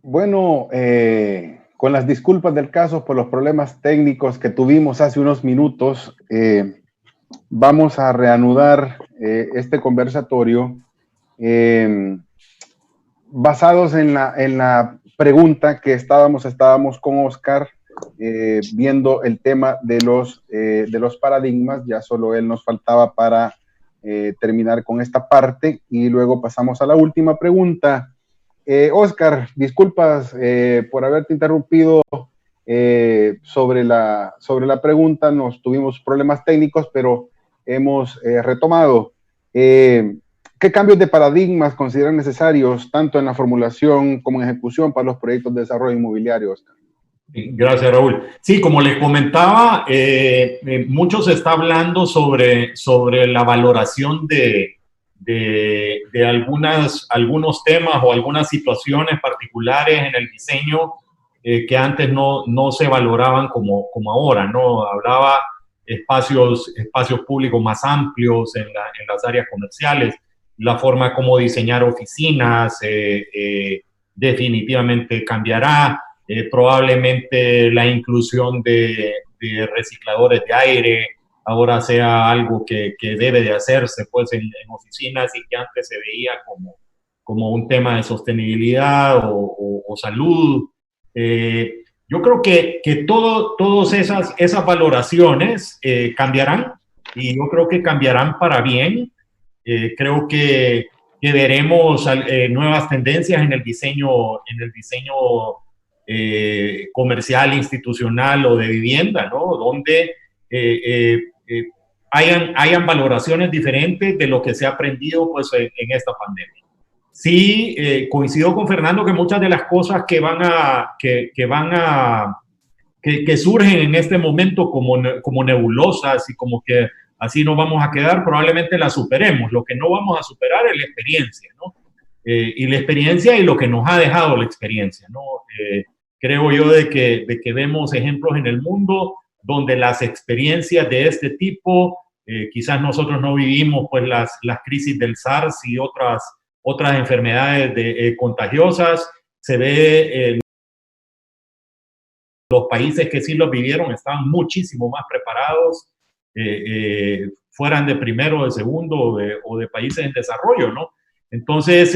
Bueno, con las disculpas del caso por los problemas técnicos que tuvimos hace unos minutos, vamos a reanudar este conversatorio basados en la pregunta que estábamos con Oscar viendo el tema de los paradigmas. Ya solo él nos faltaba para terminar con esta parte y luego pasamos a la última pregunta. Oscar, disculpas por haberte interrumpido sobre la pregunta. Nos tuvimos problemas técnicos, pero hemos retomado. ¿Qué cambios de paradigmas consideran necesarios tanto en la formulación como en ejecución para los proyectos de desarrollo inmobiliario, Oscar? Gracias, Raúl. Sí, como les comentaba, mucho se está hablando sobre la valoración de algunos temas o algunas situaciones particulares en el diseño que antes no se valoraban como ahora, ¿no? Hablaba espacios públicos más amplios en las áreas comerciales, la forma como diseñar oficinas definitivamente cambiará. Probablemente la inclusión de recicladores de aire ahora sea algo que debe de hacerse pues en oficinas y que antes se veía como un tema de sostenibilidad o salud. Yo creo que todas esas valoraciones cambiarán, y yo creo que cambiarán para bien. Creo que veremos nuevas tendencias en el diseño comercial, institucional o de vivienda, ¿no? Donde hayan valoraciones diferentes de lo que se ha aprendido pues, en esta pandemia. Sí, coincido con Fernando que muchas de las cosas que surgen en este momento como nebulosas y como que así nos vamos a quedar, probablemente las superemos. Lo que no vamos a superar es la experiencia, ¿no? Y la experiencia y lo que nos ha dejado la experiencia, ¿no? Creo yo de que vemos ejemplos en el mundo donde las experiencias de este tipo, quizás nosotros no vivimos pues las crisis del SARS y otras enfermedades contagiosas. Se ve los países que sí los vivieron estaban muchísimo más preparados, fueran de primero, de segundo o de países en desarrollo, ¿no? Entonces,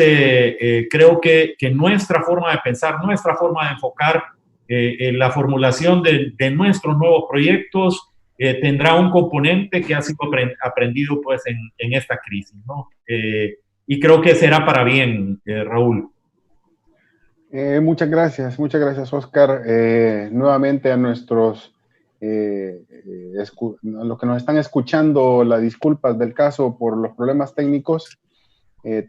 creo que nuestra forma de pensar, nuestra forma de enfocar la formulación de nuestros nuevos proyectos tendrá un componente que ha sido aprendido pues, en esta crisis, ¿no? Y creo que será para bien, Raúl. Muchas gracias, Oscar. Nuevamente a nuestros los que nos están escuchando, las disculpas del caso por los problemas técnicos.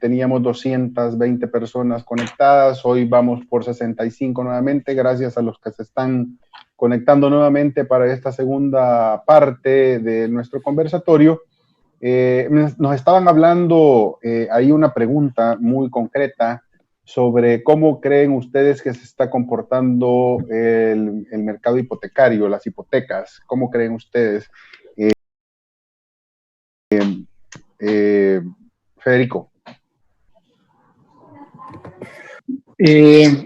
Teníamos 220 personas conectadas, hoy vamos por 65 nuevamente, gracias a los que se están conectando nuevamente para esta segunda parte de nuestro conversatorio. Nos estaban hablando, hay una pregunta muy concreta sobre cómo creen ustedes que se está comportando el mercado hipotecario, las hipotecas. ¿Cómo creen ustedes? Federico.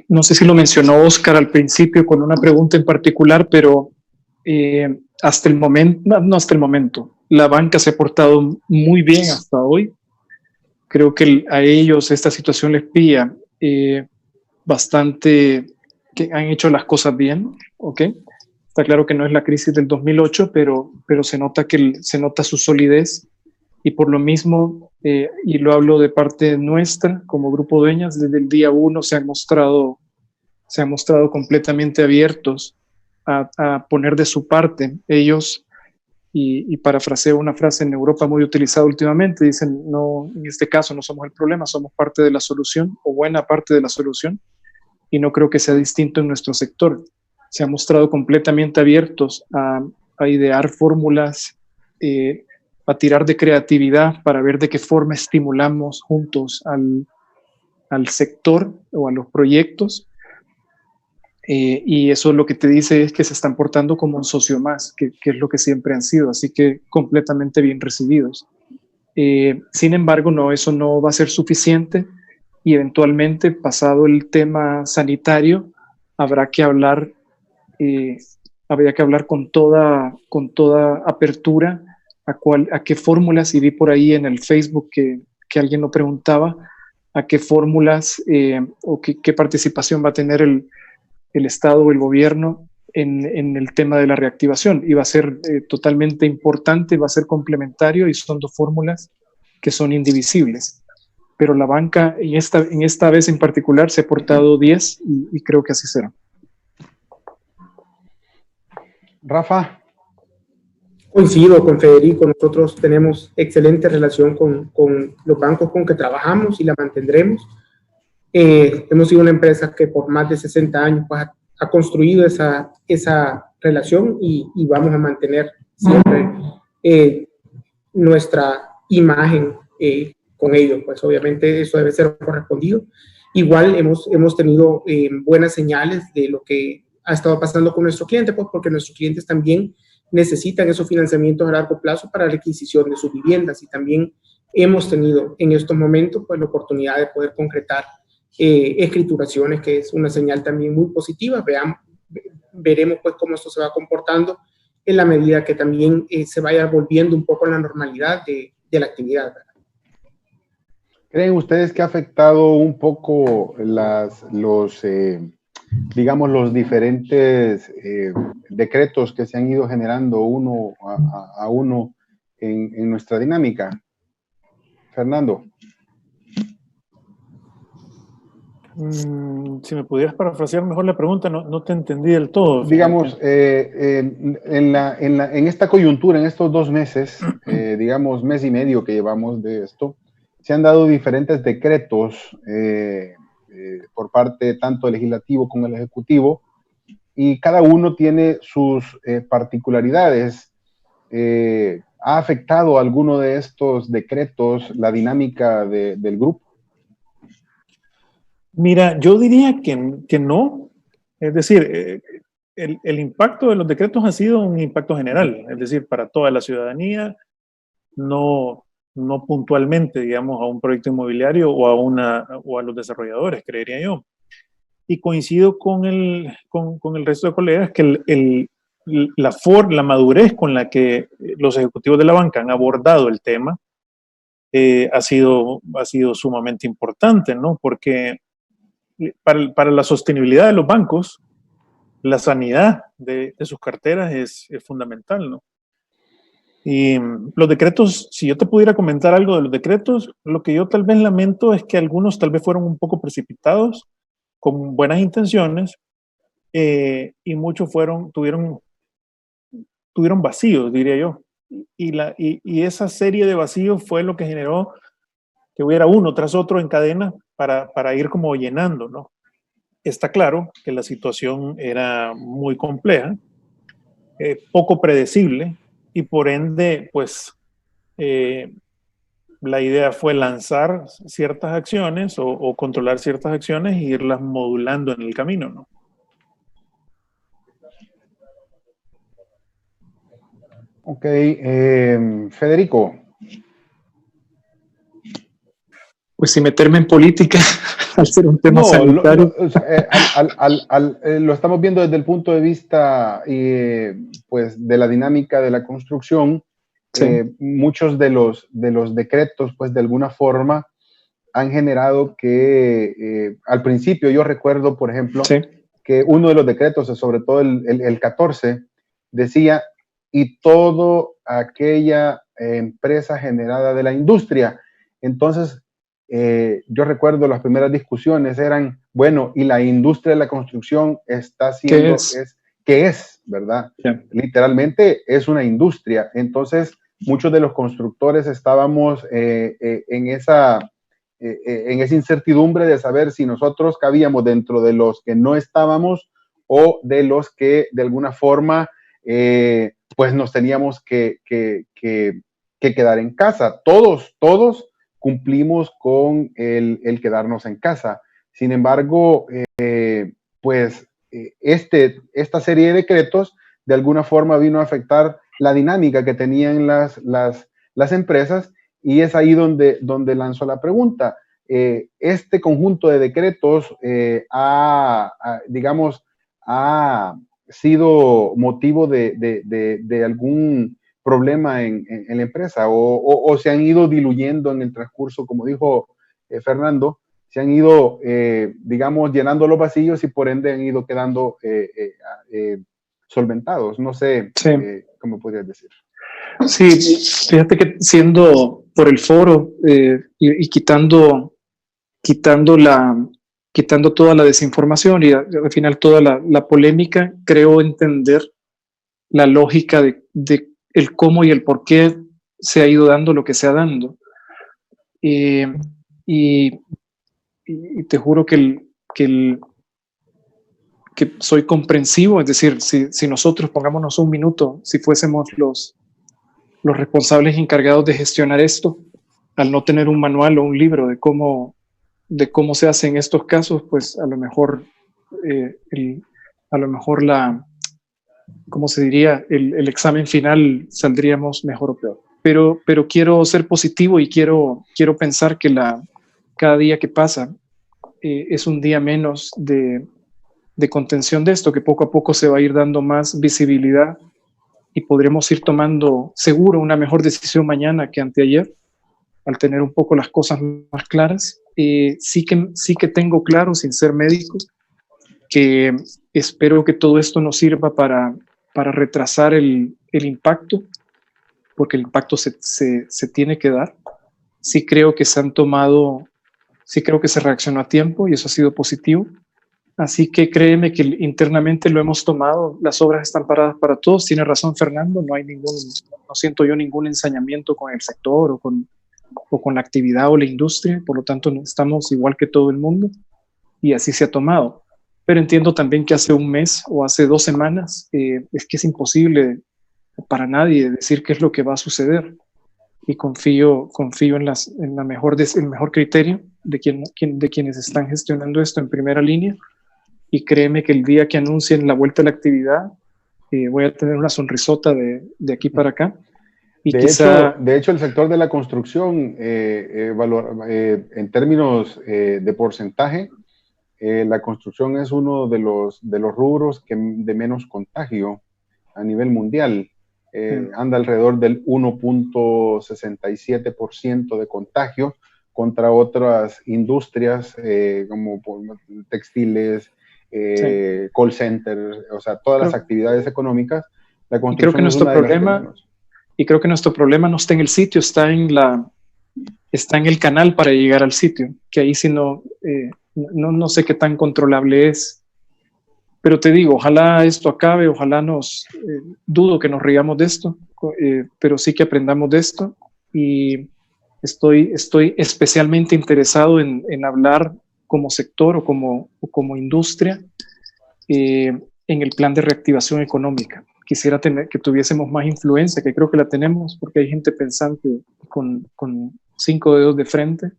No sé si lo mencionó Oscar al principio con una pregunta en particular, pero hasta el momento, no hasta el momento, la banca se ha portado muy bien hasta hoy. Creo que a ellos esta situación les pilla bastante, que han hecho las cosas bien, ¿ok? Está claro que no es la crisis del 2008, pero se nota se nota su solidez, y por lo mismo, y lo hablo de parte nuestra como grupo dueñas, desde el día 1 se han mostrado completamente abiertos a poner de su parte. Ellos, y parafraseo una frase en Europa muy utilizada últimamente, dicen, no, en este caso no somos el problema, somos parte de la solución, o buena parte de la solución, y no creo que sea distinto en nuestro sector. Se han mostrado completamente abiertos a idear fórmulas, a tirar de creatividad para ver de qué forma estimulamos juntos al sector o a los proyectos. Y eso lo que te dice es que se están portando como un socio más, que es lo que siempre han sido, así que completamente bien recibidos. Sin embargo, no, eso no va a ser suficiente. y eventualmente, pasado el tema sanitario, habrá que hablar, habría que hablar con toda apertura a qué fórmulas, y vi por ahí en el Facebook que alguien lo preguntaba, a qué fórmulas o qué participación va a tener el Estado o el gobierno en el tema de la reactivación. Y va a ser totalmente importante, va a ser complementario, y son dos fórmulas que son indivisibles. Pero la banca en esta vez en particular se ha portado 10 y creo que así será. Rafa. Coincido con Federico, nosotros tenemos excelente relación con los bancos con que trabajamos y la mantendremos. Hemos sido una empresa que por más de 60 años pues, ha construido esa relación y vamos a mantener siempre nuestra imagen con ellos. Pues obviamente eso debe ser correspondido. Igual hemos tenido buenas señales de lo que ha estado pasando con nuestros clientes, pues porque nuestros clientes también necesitan esos financiamientos a largo plazo para la adquisición de sus viviendas, y también hemos tenido en estos momentos pues la oportunidad de poder concretar escrituraciones, que es una señal también muy positiva. Veremos pues cómo esto se va comportando en la medida que también se vaya volviendo un poco a la normalidad de la actividad. ¿Creen ustedes que ha afectado un poco digamos, los diferentes decretos que se han ido generando uno a uno en nuestra dinámica? Fernando. Si me pudieras parafrasear mejor la pregunta, no te entendí del todo. Digamos, en esta coyuntura, en estos 2 meses, digamos, mes y medio que llevamos de esto, se han dado diferentes decretos por parte tanto del legislativo como del ejecutivo, y cada uno tiene sus particularidades. ¿Ha afectado alguno de estos decretos la dinámica del grupo? Mira, yo diría que no. Es decir, el impacto de los decretos ha sido un impacto general, es decir, para toda la ciudadanía, no puntualmente, digamos, a un proyecto inmobiliario o a los desarrolladores, creería yo. Y coincido con el resto de colegas que la madurez con la que los ejecutivos de la banca han abordado el tema ha sido sumamente importante, ¿no? Porque para la sostenibilidad de los bancos, la sanidad de sus carteras es fundamental, ¿no? Y los decretos, si yo te pudiera comentar algo de los decretos, lo que yo tal vez lamento es que algunos tal vez fueron un poco precipitados, con buenas intenciones, y muchos tuvieron vacíos, diría yo. Y esa serie de vacíos fue lo que generó que hubiera uno tras otro en cadena para ir como llenando, ¿no? Está claro que la situación era muy compleja, poco predecible, y por ende, pues, la idea fue lanzar ciertas acciones o controlar ciertas acciones e irlas modulando en el camino, ¿no? Ok, Federico. Pues sin meterme en política, al ser un tema sanitario. Lo estamos viendo desde el punto de vista pues, de la dinámica de la construcción. Sí. Muchos de los decretos, pues de alguna forma, han generado que al principio yo recuerdo, por ejemplo, sí, que uno de los decretos, sobre todo el 14, decía, y todo aquella empresa generada de la industria. Entonces, yo recuerdo las primeras discusiones eran, bueno, y la industria de la construcción está haciendo, ¿qué es? ¿Verdad? Yeah. Literalmente es una industria. Entonces, muchos de los constructores estábamos en esa incertidumbre de saber si nosotros cabíamos dentro de los que no estábamos o de los que de alguna forma pues nos teníamos que quedar en casa. Todos cumplimos con el quedarnos en casa. Sin embargo, pues esta serie de decretos de alguna forma vino a afectar la dinámica que tenían las empresas, y es ahí donde lanzó la pregunta. este conjunto de decretos digamos, ha sido motivo de algún problema en la empresa o se han ido diluyendo en el transcurso, como dijo Fernando, se han ido, digamos, llenando los vacíos y por ende han ido quedando solventados. No sé, Sí. ¿Cómo podrías decir? Sí, fíjate que siendo por el foro y quitando toda la desinformación y al final toda la polémica, creo entender la lógica de el cómo y el por qué se ha ido dando lo que se ha dando. Y te juro que soy comprensivo, es decir, si nosotros, pongámonos un minuto, si fuésemos los responsables encargados de gestionar esto, al no tener un manual o un libro de cómo se hace en estos casos, pues a lo mejor ¿cómo se diría? El examen final saldríamos mejor o peor. Pero quiero ser positivo y quiero pensar que cada día que pasa es un día menos de contención de esto, que poco a poco se va a ir dando más visibilidad y podremos ir tomando seguro una mejor decisión mañana que anteayer, al tener un poco las cosas más claras. Sí que tengo claro, sin ser médico, que espero que todo esto nos sirva para retrasar el impacto, porque el impacto se tiene que dar. Sí creo que se reaccionó a tiempo y eso ha sido positivo. Así que créeme que internamente lo hemos tomado, las obras están paradas para todos. Tiene razón Fernando, no siento yo ningún ensañamiento con el sector o con la actividad o la industria, por lo tanto estamos igual que todo el mundo y así se ha tomado. Pero entiendo también que hace un mes o hace 2 semanas es que es imposible para nadie decir qué es lo que va a suceder, y confío en el mejor criterio de quienes están gestionando esto en primera línea. Y créeme que el día que anuncien la vuelta a la actividad, voy a tener una sonrisota de aquí para acá. Y de hecho, el sector de la construcción, en términos de porcentaje, la construcción es uno de los rubros de menos contagio a nivel mundial. Anda alrededor del 1.67% de contagio contra otras industrias como textiles, call centers, o sea, todas las actividades económicas. La construcción es una de las que menos. Y creo que nuestro problema no está en el sitio, está en el canal para llegar al sitio, que ahí sí no sé qué tan controlable es. Pero te digo, ojalá esto acabe, ojalá dudo que nos riamos de esto, pero sí que aprendamos de esto. Y estoy especialmente interesado en hablar como sector o como industria en el plan de reactivación económica. Quisiera que tuviésemos más influencia, que creo que la tenemos, porque hay gente pensante con 5 dedos de frente,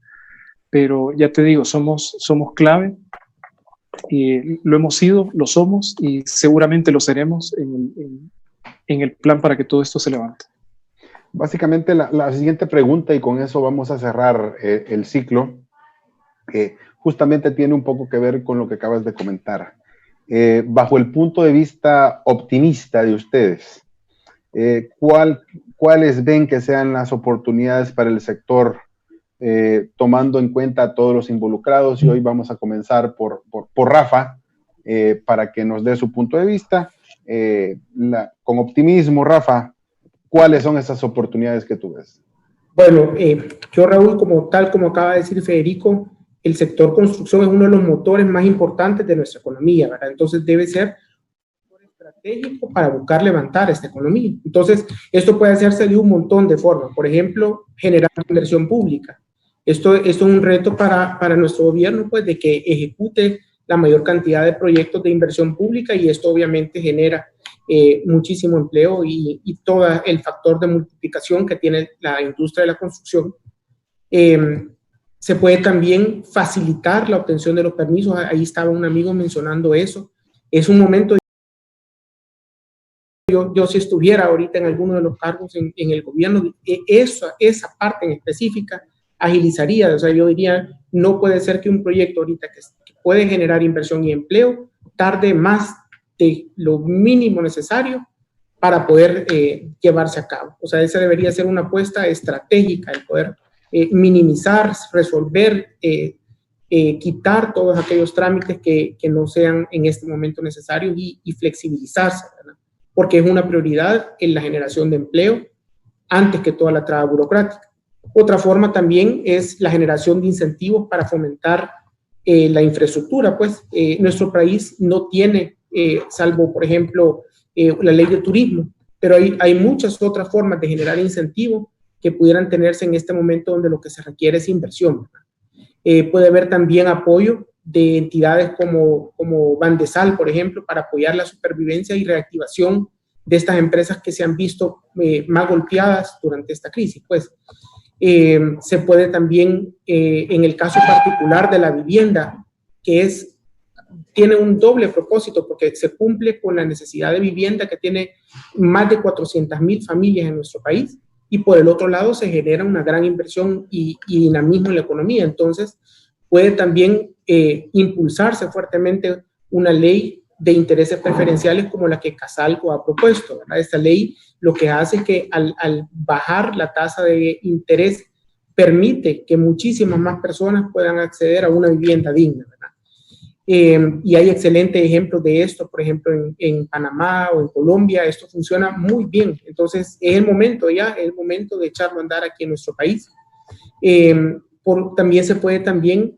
pero ya te digo, somos clave, y lo hemos sido, lo somos y seguramente lo seremos en el plan para que todo esto se levante. Básicamente la siguiente pregunta, y con eso vamos a cerrar el ciclo, justamente tiene un poco que ver con lo que acabas de comentar. Bajo el punto de vista optimista de ustedes, ¿cuáles ven que sean las oportunidades para el sector, tomando en cuenta a todos los involucrados? Y hoy vamos a comenzar por Rafa, para que nos dé su punto de vista. Con optimismo, Rafa, ¿cuáles son esas oportunidades que tú ves? Bueno, yo, Raúl, como acaba de decir Federico, el sector construcción es uno de los motores más importantes de nuestra economía, ¿verdad? Entonces debe ser un motor estratégico para buscar levantar esta economía. Entonces, esto puede hacerse de un montón de formas. Por ejemplo, generar inversión pública. Esto es un reto para nuestro gobierno, pues, de que ejecute la mayor cantidad de proyectos de inversión pública, y esto obviamente genera muchísimo empleo y todo el factor de multiplicación que tiene la industria de la construcción. Se puede también facilitar la obtención de los permisos. Ahí estaba un amigo mencionando eso. Es un momento, yo si estuviera ahorita en alguno de los cargos en el gobierno, esa parte en específica, agilizaría. O sea, yo diría, no puede ser que un proyecto ahorita que puede generar inversión y empleo tarde más de lo mínimo necesario para poder llevarse a cabo. O sea, esa debería ser una apuesta estratégica, el poder minimizar, resolver, quitar todos aquellos trámites que no sean en este momento necesarios y flexibilizarse, ¿verdad? Porque es una prioridad en la generación de empleo antes que toda la traba burocrática. Otra forma también es la generación de incentivos para fomentar la infraestructura. Pues nuestro país no tiene, salvo por ejemplo la ley de turismo, pero hay muchas otras formas de generar incentivos que pudieran tenerse en este momento donde lo que se requiere es inversión. Puede haber también apoyo de entidades como Bandesal, por ejemplo, para apoyar la supervivencia y reactivación de estas empresas que se han visto más golpeadas durante esta crisis. Pues se puede también, en el caso particular de la vivienda, que tiene un doble propósito, porque se cumple con la necesidad de vivienda que tiene más de 400,000 familias en nuestro país, y por el otro lado se genera una gran inversión y dinamismo en la economía. Entonces puede también impulsarse fuertemente una ley de intereses preferenciales como la que Casalco ha propuesto, ¿verdad? Esta ley lo que hace es que al bajar la tasa de interés permite que muchísimas más personas puedan acceder a una vivienda digna, ¿verdad? Y hay excelentes ejemplos de esto, por ejemplo, en Panamá o en Colombia, esto funciona muy bien. Entonces, es el momento de echarlo a andar aquí en nuestro país. También se puede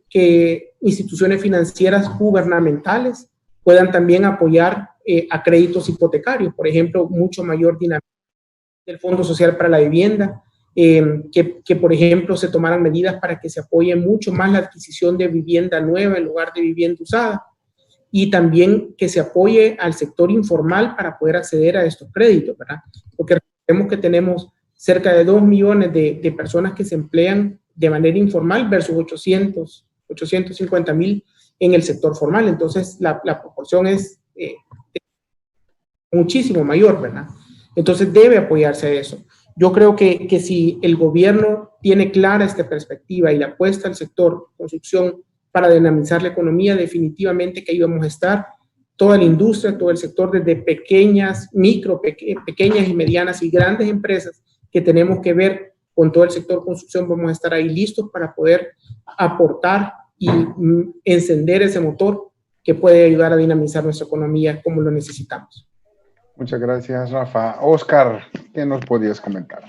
que instituciones financieras gubernamentales puedan también apoyar a créditos hipotecarios, por ejemplo, mucho mayor dinamismo del Fondo Social para la Vivienda, que, por ejemplo, se tomaran medidas para que se apoye mucho más la adquisición de vivienda nueva en lugar de vivienda usada, y también que se apoye al sector informal para poder acceder a estos créditos, ¿verdad? Porque recordemos que tenemos cerca de 2 millones de personas que se emplean de manera informal versus 850,000 en el sector formal. Entonces, la proporción es muchísimo mayor, ¿verdad? Entonces, debe apoyarse a eso. Yo creo que si el gobierno tiene clara esta perspectiva y le apuesta al sector construcción para dinamizar la economía, definitivamente que ahí vamos a estar. Toda la industria, todo el sector, desde pequeñas y medianas y grandes empresas que tenemos que ver con todo el sector construcción, vamos a estar ahí listos para poder aportar y encender ese motor que puede ayudar a dinamizar nuestra economía como lo necesitamos. Muchas gracias, Rafa. Oscar, ¿qué nos podías comentar?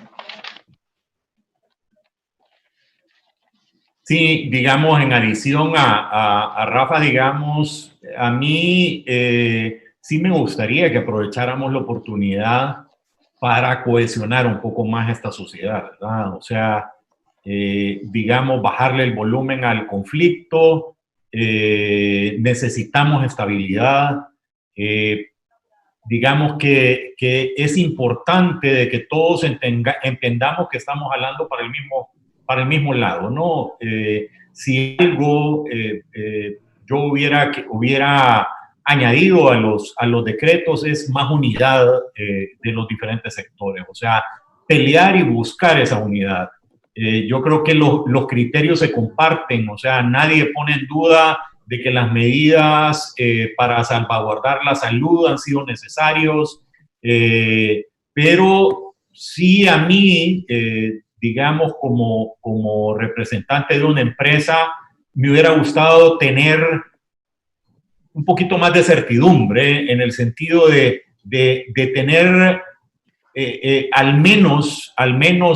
Sí, digamos, en adición a Rafa, digamos, a mí sí me gustaría que aprovecháramos la oportunidad para cohesionar un poco más esta sociedad, ¿verdad? O sea, digamos, bajarle el volumen al conflicto, necesitamos estabilidad, digamos que es importante de que todos entendamos que estamos hablando para el mismo lado, ¿no? Si algo yo hubiera añadido a los decretos es más unidad de los diferentes sectores, o sea, pelear y buscar esa unidad. Yo creo que los criterios se comparten, o sea, nadie pone en duda de que las medidas para salvaguardar la salud han sido necesarios, pero sí a mí, digamos, como representante de una empresa, me hubiera gustado tener un poquito más de certidumbre en el sentido de tener al menos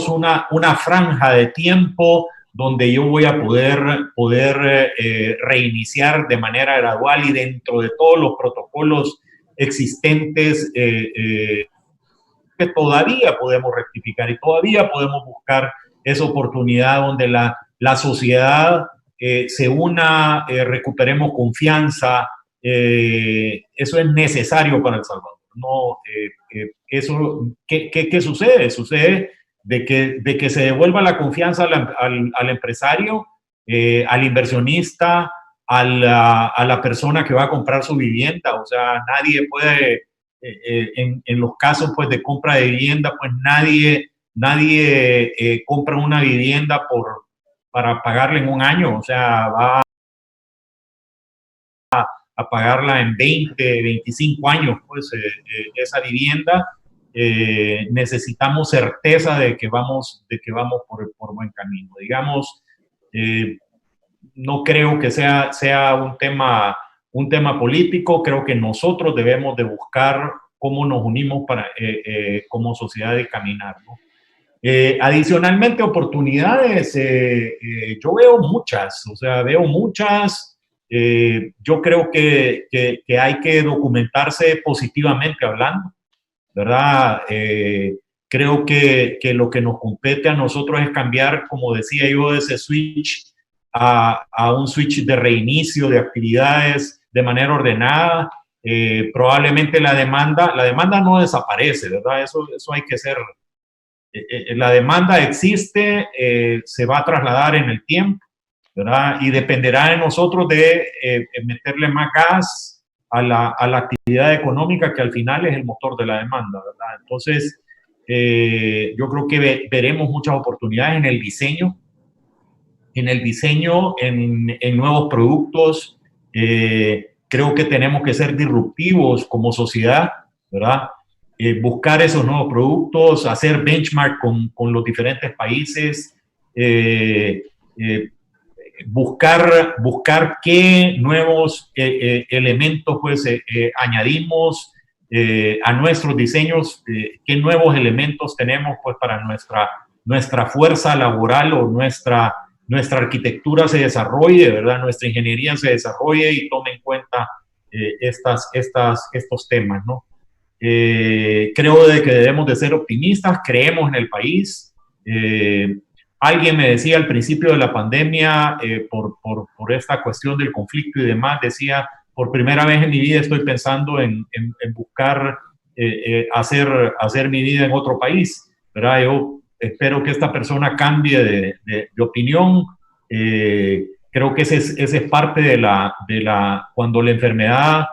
una franja de tiempo donde yo voy a poder reiniciar de manera gradual y dentro de todos los protocolos existentes que todavía podemos rectificar y todavía podemos buscar esa oportunidad donde la sociedad se una, recuperemos confianza. Eso es necesario para El Salvador. No, eso, ¿qué sucede? Sucede de que se devuelva la confianza al empresario, al inversionista, a la persona que va a comprar su vivienda. O sea, nadie puede, en los casos pues, de compra de vivienda, pues nadie compra una vivienda para pagarla en un año, o sea, va a pagarla en 20, 25 años, pues esa vivienda. Necesitamos certeza de que vamos por buen camino. Digamos, no creo que sea un tema político, creo que nosotros debemos de buscar cómo nos unimos como sociedad de caminar, ¿no? Adicionalmente, oportunidades, yo veo muchas, o sea, veo muchas. Yo creo que hay que documentarse positivamente hablando, ¿verdad? Creo que lo que nos compete a nosotros es cambiar, como decía yo, ese switch a un switch de reinicio de actividades de manera ordenada. Probablemente la demanda no desaparece, ¿verdad? Eso hay que ser. La demanda existe, se va a trasladar en el tiempo, ¿verdad? Y dependerá de nosotros de meterle más gas a la actividad económica, que al final es el motor de la demanda, ¿verdad? Entonces, yo creo que veremos muchas oportunidades en el diseño, en nuevos productos. Creo que tenemos que ser disruptivos como sociedad, ¿verdad? Buscar esos nuevos productos, hacer benchmark con los diferentes países, buscar qué nuevos elementos pues, añadimos a nuestros diseños, qué nuevos elementos tenemos pues, para nuestra fuerza laboral o nuestra arquitectura se desarrolle, ¿verdad? Nuestra ingeniería se desarrolle y tome en cuenta estos temas, ¿no? Creo de que debemos de ser optimistas, creemos en el país. Alguien me decía al principio de la pandemia, por esta cuestión del conflicto y demás, decía, por primera vez en mi vida estoy pensando en buscar hacer mi vida en otro país, ¿verdad? Yo espero que esta persona cambie de opinión. Creo que ese es parte de cuando la enfermedad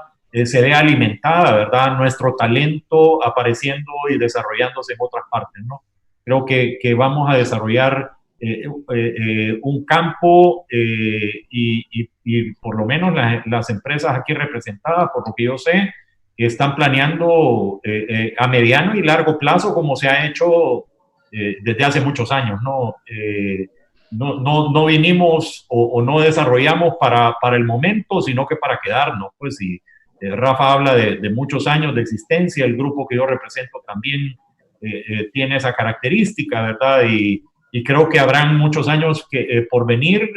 se ve alimentada, ¿verdad? Nuestro talento apareciendo y desarrollándose en otras partes, ¿no? Creo que vamos a desarrollar un campo y por lo menos las empresas aquí representadas, por lo que yo sé, están planeando a mediano y largo plazo como se ha hecho desde hace muchos años, ¿no? No vinimos o no desarrollamos para el momento, sino que para quedarnos, pues, y Rafa habla de muchos años de existencia, el grupo que yo represento también tiene esa característica, ¿verdad? Y creo que habrán muchos años por venir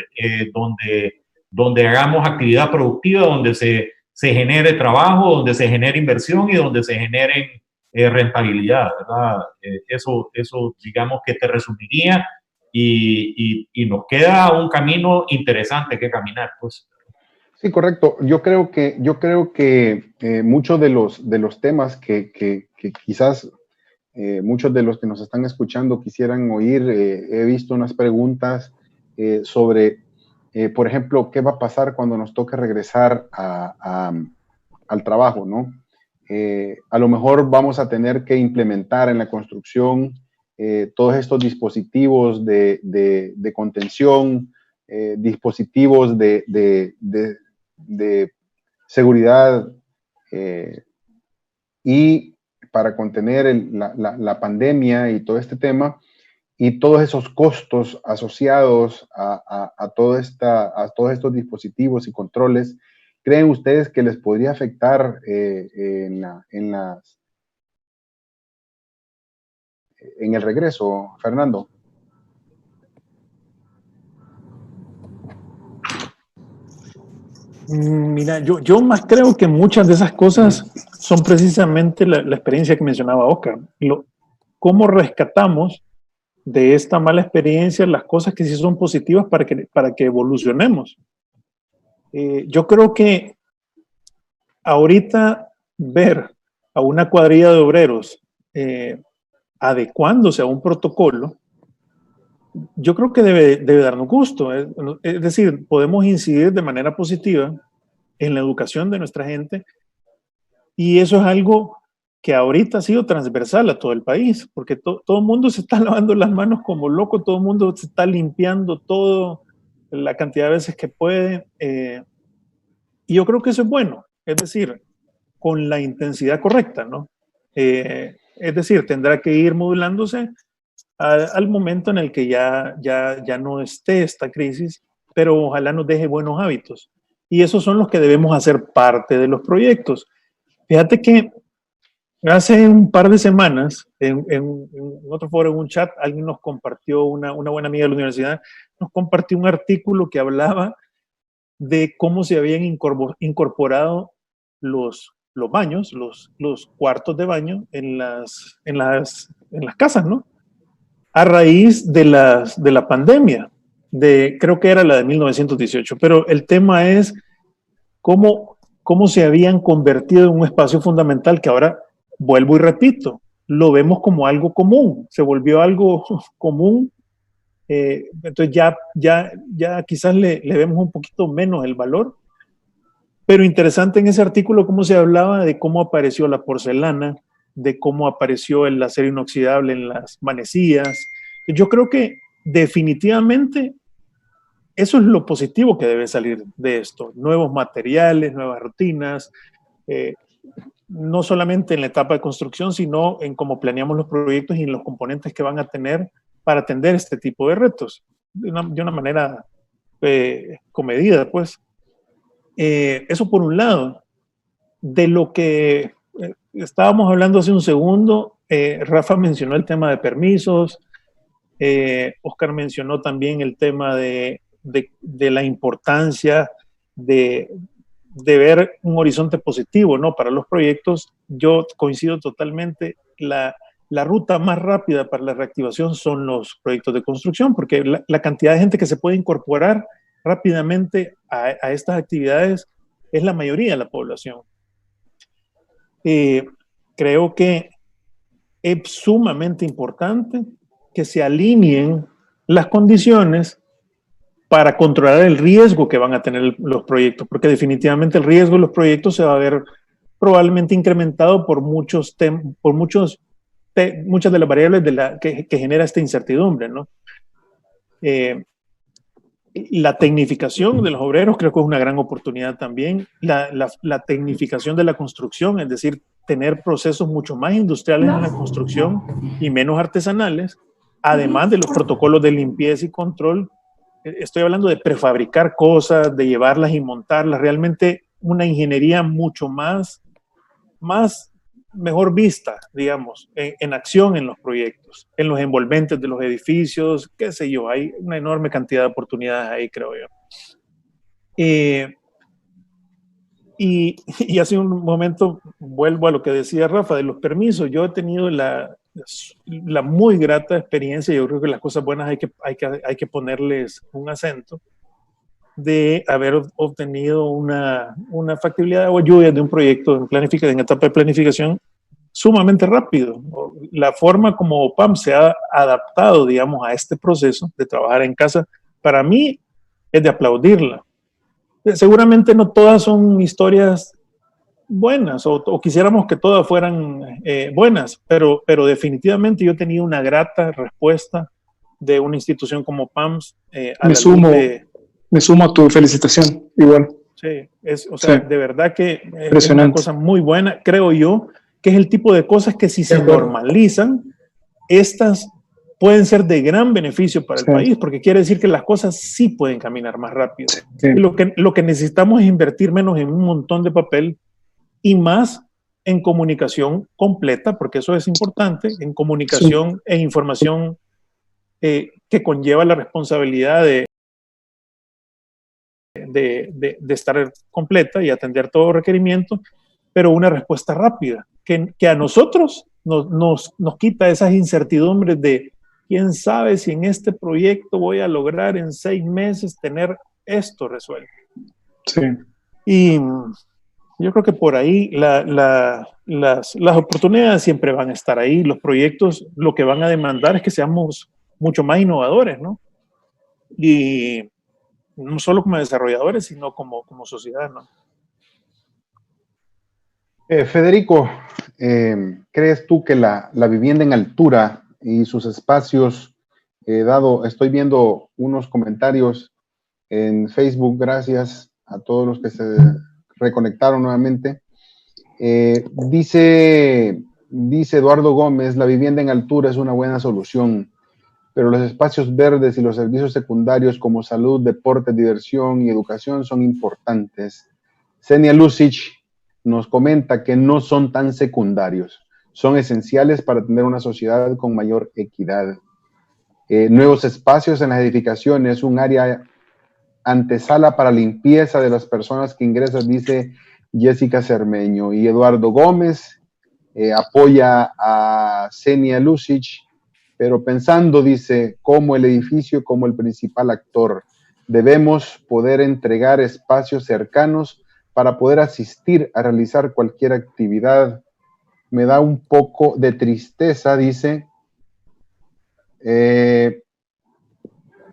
donde hagamos actividad productiva, donde se genere trabajo, donde se genere inversión y donde se generen rentabilidad, ¿verdad? Eso digamos que te resumiría y nos queda un camino interesante que caminar, pues. Sí, correcto. Yo creo que muchos de los temas que quizás muchos de los que nos están escuchando quisieran oír, he visto unas preguntas sobre, por ejemplo, qué va a pasar cuando nos toque regresar al trabajo, ¿no? A lo mejor vamos a tener que implementar en la construcción todos estos dispositivos de contención, dispositivos de seguridad y para contener la pandemia y todo este tema y todos esos costos asociados a todos estos dispositivos y controles. ¿Creen ustedes que les podría afectar en el regreso, Fernando? Mira, yo más creo que muchas de esas cosas son precisamente la experiencia que mencionaba Oscar. Cómo rescatamos de esta mala experiencia las cosas que sí son positivas para que evolucionemos. Yo creo que ahorita ver a una cuadrilla de obreros adecuándose a un protocolo, yo creo que debe darnos gusto. Es decir, podemos incidir de manera positiva en la educación de nuestra gente y eso es algo que ahorita ha sido transversal a todo el país, porque todo el mundo se está lavando las manos como loco, todo el mundo se está limpiando todo, la cantidad de veces que puede. Y yo creo que eso es bueno, es decir, con la intensidad correcta, ¿no? Es decir, tendrá que ir modulándose al momento en el que ya no esté esta crisis, pero ojalá nos deje buenos hábitos. Y esos son los que debemos hacer parte de los proyectos. Fíjate que hace un par de semanas, en otro foro, en un chat, alguien nos compartió, una buena amiga de la universidad, nos compartió un artículo que hablaba de cómo se habían incorporado los baños, los cuartos de baño en las casas, ¿no? A raíz de la pandemia, creo que era la de 1918, pero el tema es cómo se habían convertido en un espacio fundamental que ahora, vuelvo y repito, lo vemos como algo común, se volvió algo común, entonces ya quizás le vemos un poquito menos el valor, pero interesante en ese artículo cómo se hablaba de cómo apareció la porcelana, de cómo apareció el acero inoxidable en las manecillas. Yo creo que definitivamente eso es lo positivo que debe salir de esto, nuevos materiales, nuevas rutinas, no solamente en la etapa de construcción, sino en cómo planeamos los proyectos y en los componentes que van a tener para atender este tipo de retos, de una manera comedida, pues. Eso por un lado. De lo que estábamos hablando hace un segundo, Rafa mencionó el tema de permisos, Oscar mencionó también el tema de la importancia de ver un horizonte positivo, ¿no? Para los proyectos. Yo coincido totalmente. La ruta más rápida para la reactivación son los proyectos de construcción, porque la cantidad de gente que se puede incorporar rápidamente a estas actividades es la mayoría de la población. Creo que es sumamente importante que se alineen las condiciones para controlar el riesgo que van a tener los proyectos, porque definitivamente el riesgo de los proyectos se va a ver probablemente incrementado por muchas de las variables que genera esta incertidumbre, ¿no? La tecnificación de los obreros creo que es una gran oportunidad también. La tecnificación de la construcción, es decir, tener procesos mucho más industriales en la construcción y menos artesanales, además de los protocolos de limpieza y control. Estoy hablando de prefabricar cosas, de llevarlas y montarlas, realmente una ingeniería mucho mejor vista, digamos, en acción en los proyectos, en los envolventes de los edificios, qué sé yo, hay una enorme cantidad de oportunidades ahí, creo yo. Y hace un momento vuelvo a lo que decía Rafa de los permisos. Yo he tenido la muy grata experiencia, yo creo que las cosas buenas hay que ponerles un acento, de haber obtenido una factibilidad de agua lluvia de un proyecto en etapa de planificación sumamente rápido. La forma como OPAM se ha adaptado, digamos, a este proceso de trabajar en casa, para mí es de aplaudirla. Seguramente no todas son historias buenas o quisiéramos que todas fueran buenas, pero definitivamente yo he tenido una grata respuesta de una institución como PAMS. Me sumo a tu felicitación, igual. Sí, de verdad que es una cosa muy buena, creo yo, que es el tipo de cosas que si se normalizan, estas pueden ser de gran beneficio para el país, porque quiere decir que las cosas sí pueden caminar más rápido. Sí. Y lo que necesitamos es invertir menos en un montón de papel y más en comunicación completa, porque eso es importante, en comunicación e información que conlleva la responsabilidad de estar completa y atender todo requerimiento, pero una respuesta rápida, que a nosotros nos quita esas incertidumbres de quién sabe si en este proyecto voy a lograr en 6 meses tener esto resuelto. Sí. Y yo creo que por ahí las oportunidades siempre van a estar ahí. Los proyectos lo que van a demandar es que seamos mucho más innovadores, ¿no? Y no solo como desarrolladores, sino como sociedad, ¿no? Federico, ¿crees tú que la vivienda en altura y sus espacios, estoy viendo unos comentarios en Facebook, gracias a todos los que se reconectaron nuevamente, dice Eduardo Gómez, la vivienda en altura es una buena solución, pero los espacios verdes y los servicios secundarios como salud, deporte, diversión y educación son importantes. Senia Lucic nos comenta que no son tan secundarios, son esenciales para tener una sociedad con mayor equidad. Nuevos espacios en las edificaciones, un área antesala para limpieza de las personas que ingresan, dice Jessica Cermeño. Y Eduardo Gómez apoya a Senia Lucic, pero pensando, dice, como el edificio, como el principal actor, debemos poder entregar espacios cercanos para poder asistir a realizar cualquier actividad. Me da un poco de tristeza, dice. Me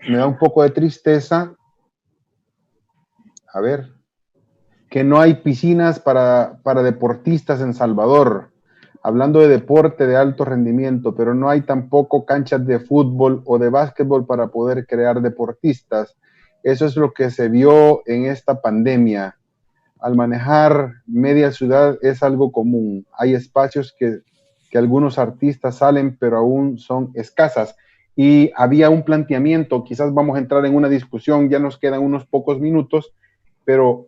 da un poco de tristeza. A ver. Que no hay piscinas para deportistas en Salvador. Hablando de deporte de alto rendimiento, pero no hay tampoco canchas de fútbol o de básquetbol para poder crear deportistas. Eso es lo que se vio en esta pandemia. Al manejar media ciudad es algo común. Hay espacios que algunos artistas salen, pero aún son escasas. Y había un planteamiento, quizás vamos a entrar en una discusión, ya nos quedan unos pocos minutos, pero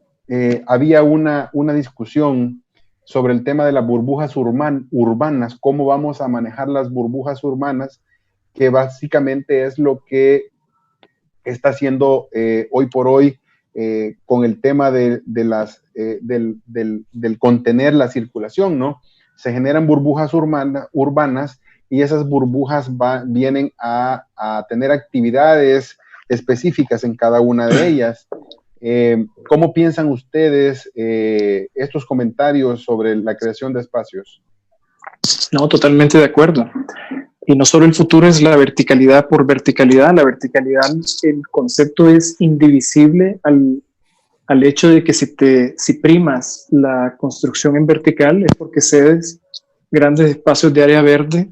había una discusión sobre el tema de las burbujas urbanas, cómo vamos a manejar las burbujas urbanas, que básicamente es lo que está haciendo hoy por hoy con el tema del contener la circulación, ¿no? Se generan burbujas urbanas y esas burbujas vienen a tener actividades específicas en cada una de ellas. ¿Cómo piensan ustedes estos comentarios sobre la creación de espacios? No, totalmente de acuerdo. Y no solo el futuro es la verticalidad por verticalidad. La verticalidad, el concepto es indivisible al hecho de que si primas la construcción en vertical es porque cedes grandes espacios de área verde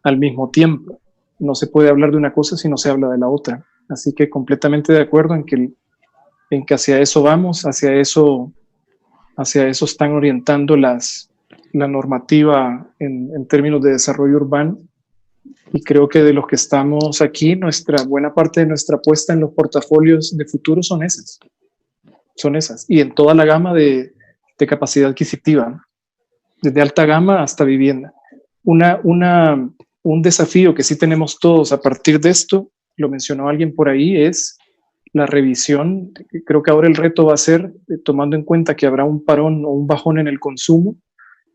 al mismo tiempo. No se puede hablar de una cosa si no se habla de la otra. Así que completamente de acuerdo en que hacia eso vamos, hacia eso están orientando la normativa en términos de desarrollo urbano. Y creo que de los que estamos aquí, buena parte de nuestra apuesta en los portafolios de futuro son esas. Y en toda la gama de capacidad adquisitiva, desde alta gama hasta vivienda. Un desafío que sí tenemos todos a partir de esto, lo mencionó alguien por ahí, es la revisión. Creo que ahora el reto va a ser, tomando en cuenta que habrá un parón o un bajón en el consumo,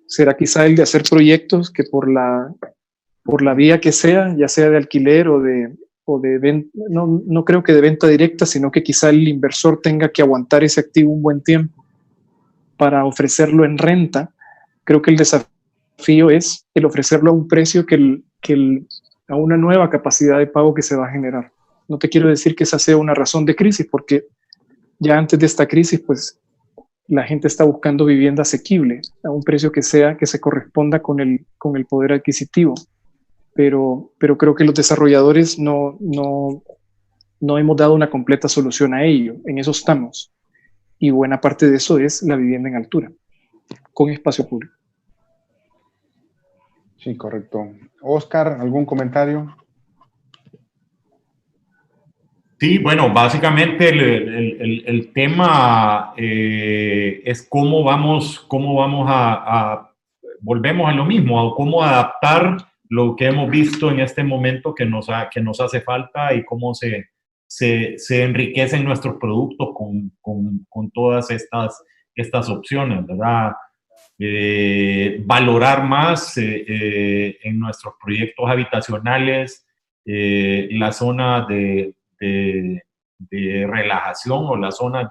será quizá el de hacer proyectos que por la vía que sea, ya sea de alquiler o de venta, no creo que de venta directa, sino que quizá el inversor tenga que aguantar ese activo un buen tiempo para ofrecerlo en renta. Creo que el desafío es el ofrecerlo a un precio a una nueva capacidad de pago que se va a generar. No te quiero decir que esa sea una razón de crisis, porque ya antes de esta crisis, pues la gente está buscando vivienda asequible a un precio que se corresponda con el poder adquisitivo. Pero creo que los desarrolladores no hemos dado una completa solución a ello. En eso estamos. Y buena parte de eso es la vivienda en altura, con espacio público. Sí, correcto. Oscar, ¿algún comentario? Sí, bueno, básicamente el tema es cómo vamos volvemos a lo mismo, a cómo adaptar lo que hemos visto en este momento que nos hace falta y cómo se enriquecen nuestros productos con todas estas opciones, ¿verdad? Valorar más en nuestros proyectos habitacionales la zona de relajación o la zona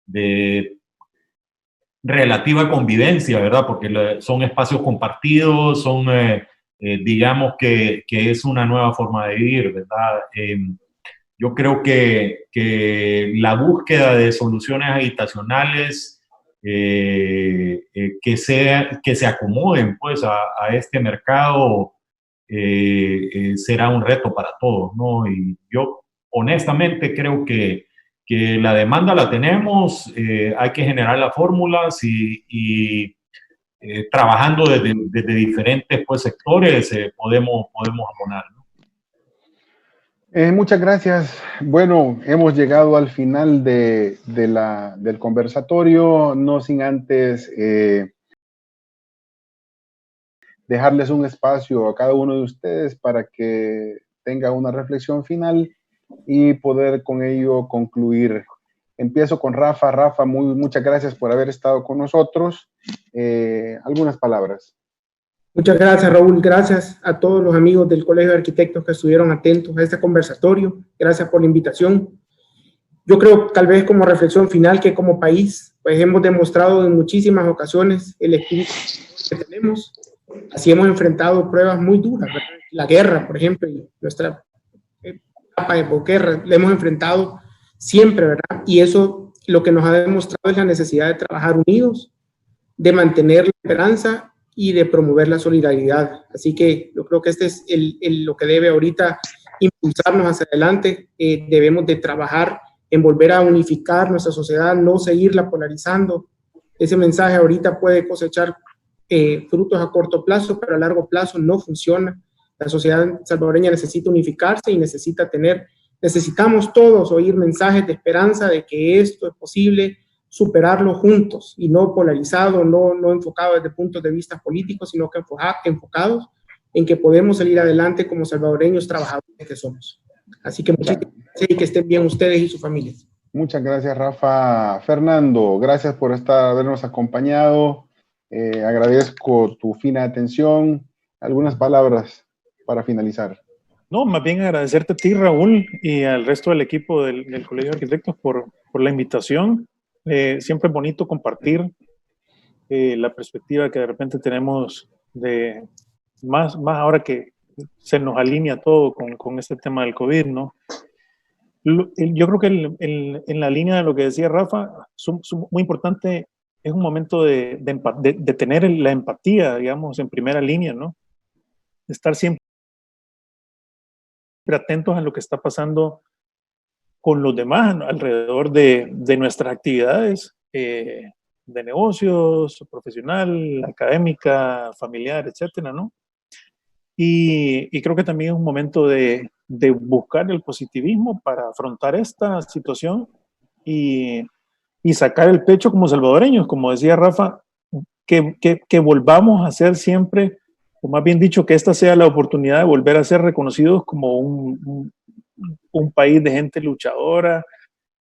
de relativa convivencia, ¿verdad? Porque son espacios compartidos, son, digamos que es una nueva forma de vivir, ¿verdad? Yo creo que la búsqueda de soluciones habitacionales que se acomoden pues a este mercado, será un reto para todos, ¿no? Y yo honestamente creo que la demanda la tenemos, hay que generar las fórmulas y trabajando desde diferentes pues, sectores podemos abonar, ¿no? Muchas gracias. Bueno, hemos llegado al final del conversatorio, no sin antes dejarles un espacio a cada uno de ustedes para que tenga una reflexión final y poder con ello concluir. Empiezo con Rafa. Rafa, muchas gracias por haber estado con nosotros. Algunas palabras. Muchas gracias, Raúl. Gracias a todos los amigos del Colegio de Arquitectos que estuvieron atentos a este conversatorio. Gracias por la invitación. Yo creo, tal vez como reflexión final, que como país, pues hemos demostrado en muchísimas ocasiones el espíritu que tenemos. Así hemos enfrentado pruebas muy duras, ¿verdad? La guerra, por ejemplo, y nuestra etapa de posguerra, la hemos enfrentado siempre, ¿verdad? Y eso lo que nos ha demostrado es la necesidad de trabajar unidos, de mantener la esperanza y de promover la solidaridad. Así que yo creo que este es lo que debe ahorita impulsarnos hacia adelante. Debemos de trabajar en volver a unificar nuestra sociedad, no seguirla polarizando. Ese mensaje ahorita puede cosechar frutos a corto plazo, pero a largo plazo no funciona. La sociedad salvadoreña necesita unificarse y necesitamos todos oír mensajes de esperanza de que esto es posible, superarlo juntos y no polarizado, no enfocado desde puntos de vista políticos, sino que enfocados en que podemos salir adelante como salvadoreños trabajadores que somos. Así que muchísimas gracias y que estén bien ustedes y sus familias. Muchas gracias, Rafa. Fernando, gracias por habernos acompañado. Agradezco tu fina atención. Algunas palabras para finalizar. No, más bien agradecerte a ti, Raúl, y al resto del equipo del Colegio de Arquitectos por la invitación. Siempre es bonito compartir la perspectiva que de repente tenemos de más ahora que se nos alinea todo con este tema del COVID, ¿no? Yo creo que en la línea de lo que decía Rafa, muy importante, es un momento de tener la empatía, digamos, en primera línea, ¿no? De estar siempre atentos a lo que está pasando con los demás alrededor de nuestras actividades de negocios, profesional, académica, familiar, etcétera, ¿no? Y creo que también es un momento de buscar el positivismo para afrontar esta situación y sacar el pecho como salvadoreños, como decía Rafa, que volvamos a ser siempre, o más bien dicho, que esta sea la oportunidad de volver a ser reconocidos como un país de gente luchadora,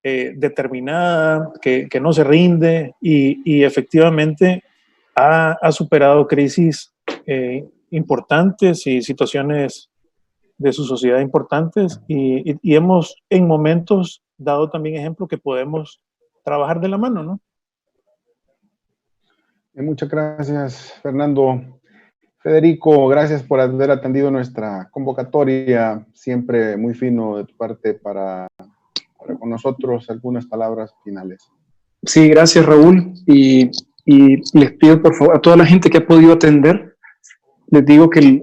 determinada, que no se rinde y efectivamente ha superado crisis importantes y situaciones de su sociedad importantes y hemos en momentos dado también ejemplo que podemos trabajar de la mano, ¿no? Muchas gracias, Fernando. Federico, gracias por haber atendido nuestra convocatoria, siempre muy fino de tu parte para con nosotros. Algunas palabras finales. Sí, gracias, Raúl, y les pido por favor a toda la gente que ha podido atender, les digo que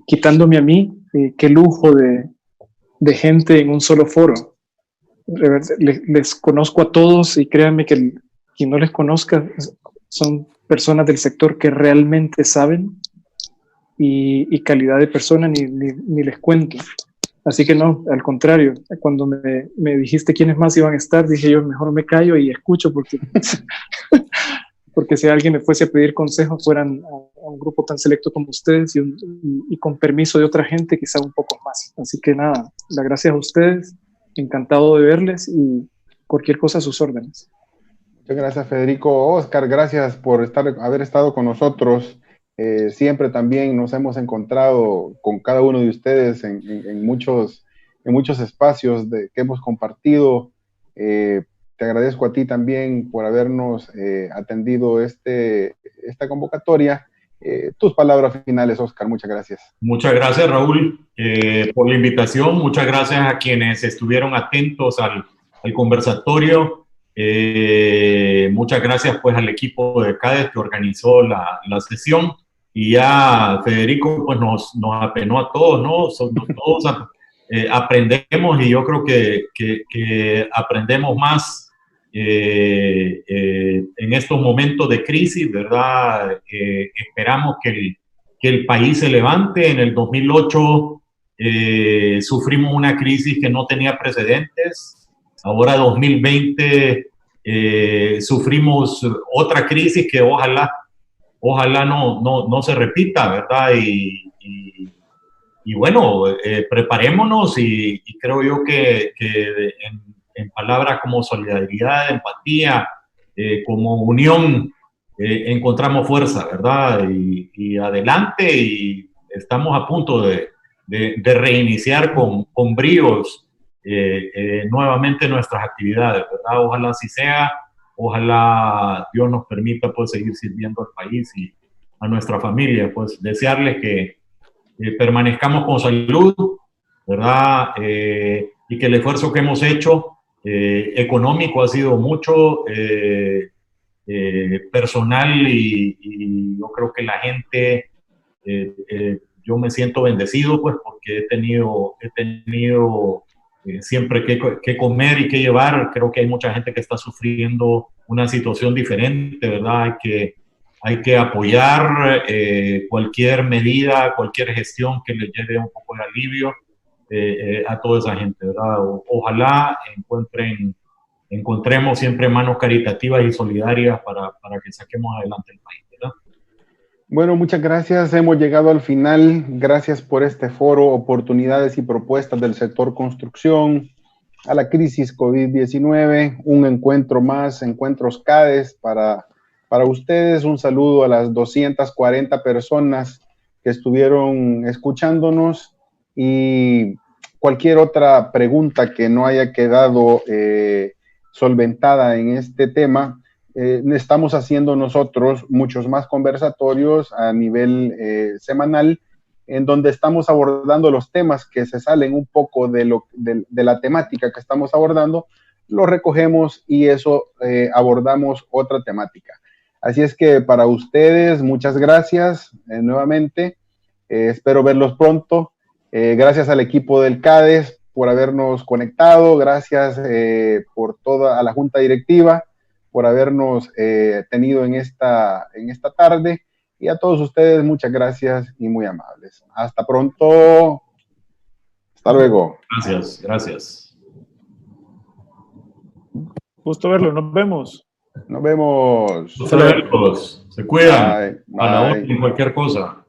quitándome a mí, qué lujo de gente en un solo foro. Les conozco a todos y créanme que quien no les conozca son personas del sector que realmente saben y calidad de persona ni les cuento. Así que no, al contrario, cuando me dijiste quiénes más iban a estar, dije yo mejor me callo y escucho porque si alguien me fuese a pedir consejos fueran a un grupo tan selecto como ustedes y con permiso de otra gente quizá un poco más. Así que nada, las gracias a ustedes, encantado de verles y cualquier cosa a sus órdenes. Muchas gracias, Federico. Oscar, gracias por haber estado con nosotros. Siempre también nos hemos encontrado con cada uno de ustedes en muchos espacios que hemos compartido. Te agradezco a ti también por habernos atendido esta convocatoria. Tus palabras finales, Oscar, muchas gracias. Muchas gracias, Raúl, por la invitación. Muchas gracias a quienes estuvieron atentos al conversatorio. Muchas gracias pues al equipo de CADES que organizó la sesión, y ya Federico pues nos apenó a todos, ¿no? Todos aprendemos, y yo creo que aprendemos más en estos momentos de crisis, ¿verdad? Esperamos que el país se levante. En el 2008 sufrimos una crisis que no tenía precedentes. Ahora 2020 sufrimos otra crisis que ojalá no se repita, ¿verdad? Y bueno, preparémonos, y creo yo que en palabras como solidaridad, empatía, como unión, encontramos fuerza, ¿verdad? Y adelante, y estamos a punto de reiniciar con bríos nuevamente nuestras actividades, ¿verdad? Ojalá así sea, ojalá Dios nos permita pues seguir sirviendo al país y a nuestra familia, pues desearles que permanezcamos con salud, ¿verdad? Y que el esfuerzo que hemos hecho económico ha sido mucho, personal, y yo creo que la gente, yo me siento bendecido pues porque he tenido siempre que comer y que llevar. Creo que hay mucha gente que está sufriendo una situación diferente, ¿verdad? Hay que apoyar cualquier medida, cualquier gestión que le lleve un poco de alivio a toda esa gente, ¿verdad? Ojalá encontremos siempre manos caritativas y solidarias para que saquemos adelante el país, ¿verdad? Bueno, muchas gracias. Hemos llegado al final. Gracias por este foro, oportunidades y propuestas del sector construcción a la crisis COVID-19. Un encuentro más, encuentros CADES para ustedes. Un saludo a las 240 personas que estuvieron escuchándonos, y cualquier otra pregunta que no haya quedado solventada en este tema. Estamos haciendo nosotros muchos más conversatorios a nivel semanal, en donde estamos abordando los temas que se salen un poco de la temática que estamos abordando, lo recogemos y eso abordamos otra temática. Así es que para ustedes, muchas gracias nuevamente. Espero verlos pronto. Gracias al equipo del CADES por habernos conectado. Gracias a la junta directiva por habernos tenido en esta tarde, y a todos ustedes muchas gracias y muy amables. Hasta pronto. Hasta luego. Gracias. Gusto verlo, nos vemos. Nos vemos. Gusto verlos. Se cuidan. Bye. A la orden, cualquier cosa.